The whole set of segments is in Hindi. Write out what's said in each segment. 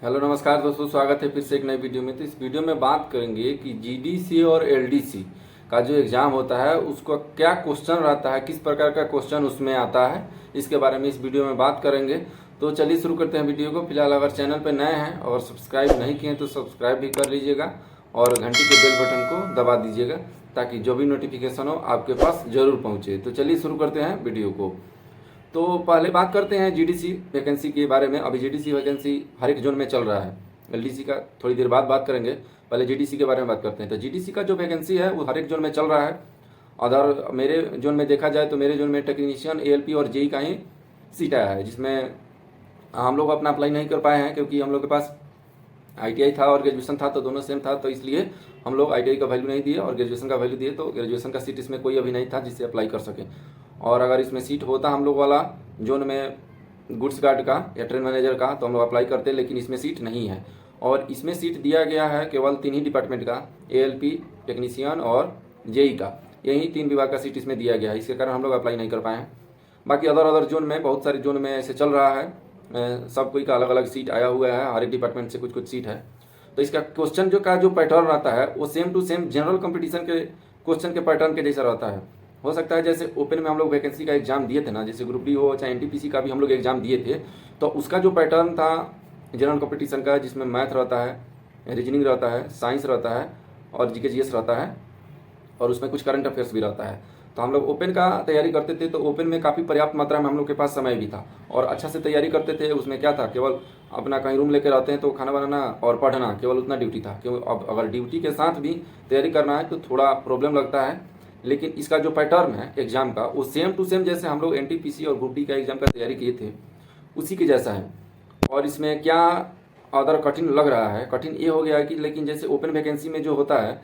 हेलो नमस्कार दोस्तों, स्वागत है फिर से एक नई वीडियो में। तो इस वीडियो में बात करेंगे कि जीडीसी और एलडीसी का जो एग्ज़ाम होता है उसका क्या क्वेश्चन रहता है, किस प्रकार का क्वेश्चन उसमें आता है, इसके बारे में इस वीडियो में बात करेंगे। तो चलिए शुरू करते हैं वीडियो को। फिलहाल अगर चैनल पर नए हैं और सब्सक्राइब नहीं किए तो सब्सक्राइब भी कर लीजिएगा और घंटी के बेल बटन को दबा दीजिएगा ताकि जो भी नोटिफिकेशन हो आपके पास ज़रूर पहुँचे। तो चलिए शुरू करते हैं वीडियो को। तो पहले बात करते हैं जीडीसी वैकेंसी के बारे में। अभी जीडीसी वैकेंसी हर एक जोन में चल रहा है। एलडीसी का थोड़ी देर बाद बात करेंगे, पहले जीडीसी के बारे में बात करते हैं। तो जीडीसी का जो वैकेंसी है वो हर एक जोन में चल रहा है। अदर मेरे जोन में देखा जाए तो मेरे जोन में टेक्नीशियन, एएलपी और जेई का ही सीट आया है, जिसमें हम लोग अपना अप्लाई नहीं कर पाए हैं क्योंकि हम लोग के पास आईटीआई था और ग्रेजुएशन था, तो दोनों सेम था। तो इसलिए हम लोग आईटीआई का वैल्यू नहीं दिए और ग्रेजुएशन का वैल्यू दिए। तो ग्रेजुएशन का सीट इसमें कोई अभी नहीं था जिससे अप्लाई कर सके। और अगर इसमें सीट होता हम लोग वाला जोन में गुड्स गार्ड का या ट्रेन मैनेजर का तो हम लोग अप्लाई करते, लेकिन इसमें सीट नहीं है। और इसमें सीट दिया गया है केवल 3 ही डिपार्टमेंट का, एएलपी, टेक्नीशियन और जेई का। यही 3 विभाग का सीट इसमें दिया गया है, इसके कारण हम लोग अप्लाई नहीं कर पाए हैं। बाकी अदर जोन में, बहुत सारे जोन में ऐसे चल रहा है। सब कोई का अलग अलग सीट आया हुआ है, हर एक डिपार्टमेंट से कुछ कुछ सीट है। तो इसका क्वेश्चन जो पैटर्न रहता है वो same to same general competition के क्वेश्चन के पैटर्न के जैसा रहता है। हो सकता है जैसे ओपन में हम लोग वैकेंसी का एग्जाम दिए थे ना, जैसे ग्रुप डी हो चाहे एनटीपीसी का भी हम लोग एग्जाम दिए थे, तो उसका जो पैटर्न था जनरल कंपटीशन का, जिसमें मैथ रहता है, रीजनिंग रहता है, साइंस रहता है और जीके जीएस रहता है और उसमें कुछ करंट अफेयर्स भी रहता है। तो हम लोग ओपन का तैयारी करते थे, तो ओपन में काफ़ी पर्याप्त मात्रा में हम लोग के पास समय भी था और अच्छा से तैयारी करते थे। उसमें क्या था, केवल अपना कहीं रूम लेकर रहते हैं तो खाना बनाना और पढ़ना, केवल उतना ड्यूटी था। क्योंकि अब अगर ड्यूटी के साथ भी तैयारी करना है तो थोड़ा प्रॉब्लम लगता है। लेकिन इसका जो पैटर्न है एग्जाम का वो सेम टू सेम जैसे हम लोग एनटीपीसी और ग्रुप डी का एग्जाम का तैयारी किए थे उसी के जैसा है। और इसमें क्या अदर कठिन लग रहा है, कठिन ये हो गया है कि लेकिन जैसे ओपन वैकेंसी में जो होता है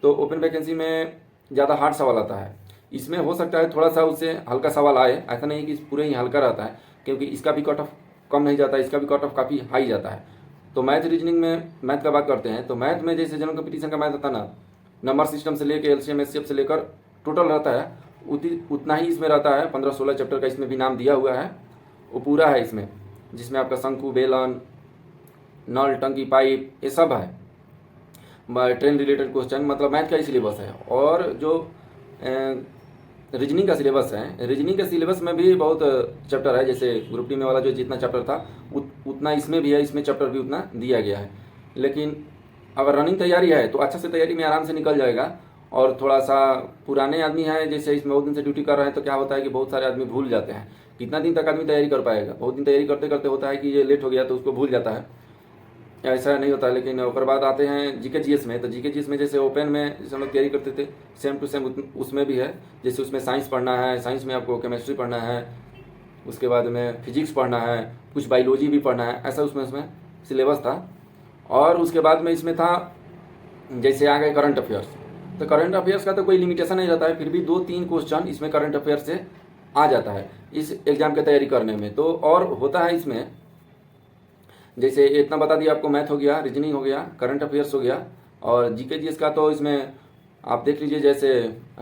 तो ओपन वैकेंसी में ज़्यादा हार्ड सवाल आता है। इसमें हो सकता है थोड़ा सा उससे हल्का सवाल आए, ऐसा नहीं कि पूरे ही हल्का रहता है, क्योंकि इसका भी कट ऑफ कम नहीं जाता, इसका भी कट ऑफ काफ़ी हाई जाता है। तो मैथ रीजनिंग में, मैथ का बात करते हैं तो मैथ में जैसे जनरल कंपटीशन का मैथ होता है ना, नंबर सिस्टम से लेकर एलसीएम एचसीएफ से लेकर टोटल रहता है उतना ही इसमें रहता है। 15-16 चैप्टर का इसमें भी नाम दिया हुआ है, वो पूरा है इसमें, जिसमें आपका शंकु, बेलन, नल, टंकी, पाइप, ये सब है। ट्रेन रिलेटेड क्वेश्चन, मतलब मैथ का ही सिलेबस है। और जो रीजनिंग का सिलेबस है, रीजनिंग के सिलेबस में भी बहुत चैप्टर है। जैसे ग्रुप डी में वाला जो जितना चैप्टर था उतना इसमें भी है, इसमें चैप्टर भी उतना दिया गया है। लेकिन अगर रनिंग तैयारी है तो अच्छा से तैयारी में आराम से निकल जाएगा। और थोड़ा सा पुराने आदमी है, जैसे इसमें बहुत दिन से ड्यूटी कर रहे हैं, तो क्या होता है कि बहुत सारे आदमी भूल जाते हैं। कितना दिन तक आदमी तैयारी कर पाएगा, बहुत दिन तैयारी करते करते होता है कि ये लेट हो गया तो उसको भूल जाता है, ऐसा नहीं होता। लेकिन उसके बाद आते हैं जीके जीएस में, तो जीके जीएस में जैसे ओपन में जैसे हम लोग तैयारी करते थे सेम टू सेम उसमें भी है। जैसे उसमें साइंस पढ़ना है, साइंस में आपको केमिस्ट्री पढ़ना है, उसके बाद में फिजिक्स पढ़ना है, कुछ बायोलॉजी भी पढ़ना है, ऐसा उसमें सिलेबस था। और उसके बाद में इसमें था जैसे आ गए करंट अफेयर्स, तो करंट अफेयर्स का तो कोई लिमिटेशन नहीं रहता है, फिर भी 2-3 क्वेश्चन इसमें करंट अफेयर्स से आ जाता है इस एग्जाम की तैयारी करने में। तो और होता है इसमें, जैसे इतना बता दिया आपको, मैथ हो गया, रीजनिंग हो गया, करंट अफेयर्स हो गया और जीके जीएस का तो इसमें आप देख लीजिए। जैसे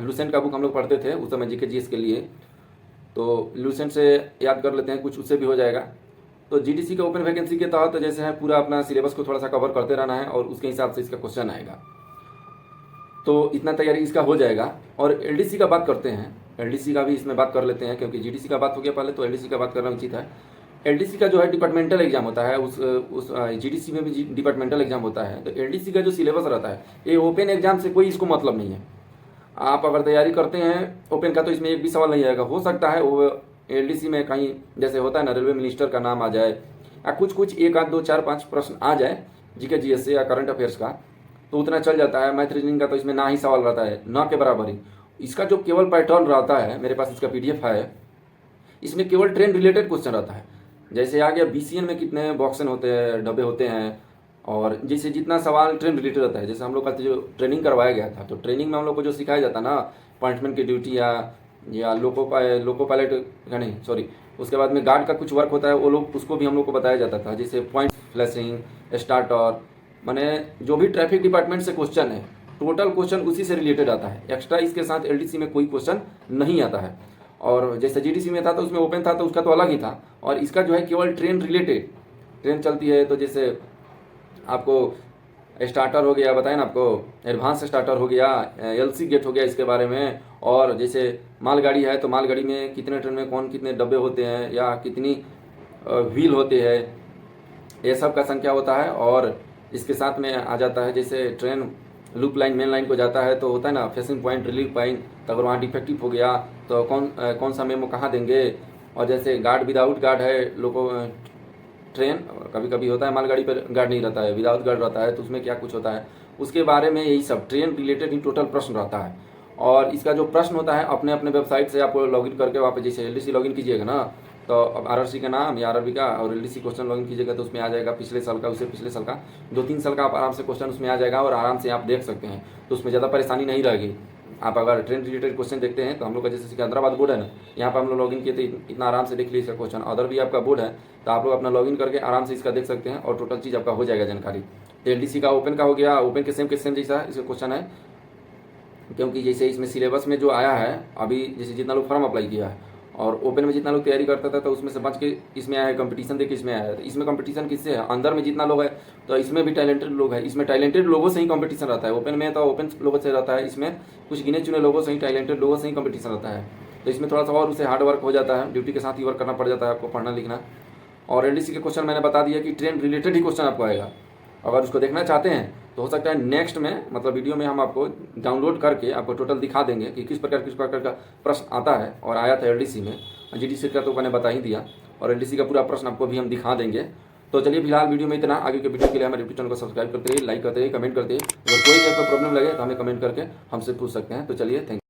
लूसेंट का बुक हम लोग पढ़ते थे उस समय जीके जीएस के लिए, तो लूसेंट से याद कर लेते हैं, कुछ उससे भी हो जाएगा। तो जीडीसी के ओपन वैकेंसी के तहत जैसे है पूरा अपना सिलेबस को थोड़ा सा कवर करते रहना है और उसके हिसाब से इसका क्वेश्चन आएगा। तो इतना तैयारी इसका हो जाएगा। और एलडीसी का बात करते हैं, एलडीसी का भी इसमें बात कर लेते हैं, क्योंकि जीडीसी का बात हो गया पहले, तो एलडीसी का बात करना उचित है। एलडीसी का जो है डिपार्टमेंटल एग्जाम होता है, उस जीडीसी में भी डिपार्टमेंटल एग्जाम होता है। तो एलडीसी का जो सिलेबस रहता है ये ओपन एग्जाम से कोई इसको मतलब नहीं है। आप अगर तैयारी करते हैं ओपन का तो इसमें एक भी सवाल नहीं आएगा। हो सकता है वो एलडीसी में कहीं जैसे होता है ना, रेलवे मिनिस्टर का नाम आ जाए या कुछ 1 आध 2 4 5 प्रश्न आ जाए जीके जीएस से या करंट अफेयर्स का, तो उतना चल जाता है। मैथ रीजनिंग का तो इसमें ना ही सवाल रहता है, ना के बराबर ही। इसका जो केवल पैटर्न रहता है, मेरे पास इसका पीडीएफ है, इसमें केवल ट्रेन रिलेटेड क्वेश्चन रहता है। जैसे आ गया बीसीएन में कितने बॉक्सन होते हैं, डब्बे होते हैं, और जैसे जितना सवाल ट्रेन रिलेटेड रहता है। जैसे हम लोग का जो ट्रेनिंग करवाया गया था, तो ट्रेनिंग में हम लोग को जो सिखाया जाता ना, पॉइंटमेंट की ड्यूटी या लोको पायलट का नहीं, सॉरी, उसके बाद में गार्ड का कुछ वर्क होता है, वो लोग उसको भी हम लोग को बताया जाता था। जैसे पॉइंट फ्लैशिंग, स्टार्टर, माने जो भी ट्रैफिक डिपार्टमेंट से क्वेश्चन है, टोटल क्वेश्चन उसी से रिलेटेड आता है। एक्स्ट्रा इसके साथ एलडीसी में कोई क्वेश्चन नहीं आता है। और जैसे जीडीसी में था तो उसमें ओपन था तो उसका तो अलग ही था। और इसका जो है केवल ट्रेन रिलेटेड, ट्रेन चलती है तो जैसे आपको स्टार्टर हो गया, बताए ना आपको, एडवांस स्टार्टर हो गया, एलसी गेट हो गया इसके बारे में। और जैसे मालगाड़ी है तो मालगाड़ी में कितने ट्रेन में कौन कितने डब्बे होते हैं या कितनी व्हील होते हैं, ये सब का संख्या होता है। और इसके साथ में आ जाता है जैसे train loop line main line को जाता है तो होता है ना फेसिंग पॉइंट, रिलीफ पॉइंट, तो अगर वहाँ डिफेक्टिव हो गया तो कौन सा मेमो कहाँ देंगे। और जैसे गार्ड विदाउट गार्ड है, लोगों ट्रेन कभी कभी होता है मालगाड़ी पर गार्ड नहीं रहता है, विदाउट गार्ड रहता है, तो उसमें क्या कुछ होता है उसके बारे में यही सब ट्रेन रिलेटेड ही टोटल प्रश्न रहता है। और इसका जो प्रश्न होता है अपने अपने वेबसाइट से आपको लॉगिन करके वहाँ पे जैसे एलडीसी लॉगिन कीजिएगा ना, तो अब आरआरसी का नाम या आरआरबी का और एलडीसी क्वेश्चन लॉगिन कीजिएगा तो उसमें आ जाएगा पिछले साल का, उससे पिछले साल का 2-3 साल का आप आराम से क्वेश्चन उसमें आ जाएगा और आराम से आप देख सकते हैं, तो उसमें ज़्यादा परेशानी नहीं रहेगी। आप अगर ट्रेन रिलेटेड क्वेश्चन देखते हैं तो हम लोग का जैसे सिकंदराबाद बोर्ड है ना, यहाँ पर हम लोग लॉगिन किए थे, इतना आराम से देख लीजिए इसका क्वेश्चन। अदर भी आपका बोर्ड है तो आप लोग अपना लॉगिन करके आराम से इसका देख सकते हैं और टोटल चीज़ आपका हो जाएगा जानकारी। एलडीसी का ओपन का हो गया, ओपन के सेम जैसा इसका क्वेश्चन है, क्योंकि जैसे इसमें सिलेबस में जो आया है अभी, जैसे जितना लोग फॉर्म अप्लाई किया है और ओपन में जितना लोग तैयारी करता था तो उसमें से बच के इसमें आया है, कंपटीशन देख के इसमें आया है। तो इसमें कंपटीशन किससे है, अंदर में जितना लोग है तो इसमें भी टैलेंटेड लोग है, इसमें टैलेंटेड लोगों से ही कंपटीशन रहता है। ओपन में तो ओपन लोगों से रहता है, इसमें कुछ गिने चुने लोगों से ही, टैलेंटेड लोगों से ही कंपटीशन रहता है। तो इसमें थोड़ा सा और उसे हार्ड वर्क हो जाता है, ड्यूटी के साथ ही वर्क करना पड़ जाता है आपको, पढ़ना लिखना। और एलडीसी के क्वेश्चन मैंने बता दिया कि ट्रेन रिलेटेड ही क्वेश्चन आपको आएगा। अगर उसको देखना चाहते हैं तो हो सकता है नेक्स्ट में, मतलब वीडियो में हम आपको डाउनलोड करके आपको टोटल दिखा देंगे कि किस प्रकार का प्रश्न आता है और आया था एलडीसी में। जीडीसी का तो मैंने बता ही दिया और एलडीसी का पूरा प्रश्न आपको भी हम दिखा देंगे। तो चलिए फिलहाल वीडियो में इतना, आगे के वीडियो के लिए हमारे यूट्यूब चैनल को सब्सक्राइब करते रहिए, लाइक करते रहिए, कमेंट करते रहिए। अगर कोई भी आपको प्रॉब्लम लगे तो हमें कमेंट करके हमसे पूछ सकते हैं। तो चलिए, थैंक यू।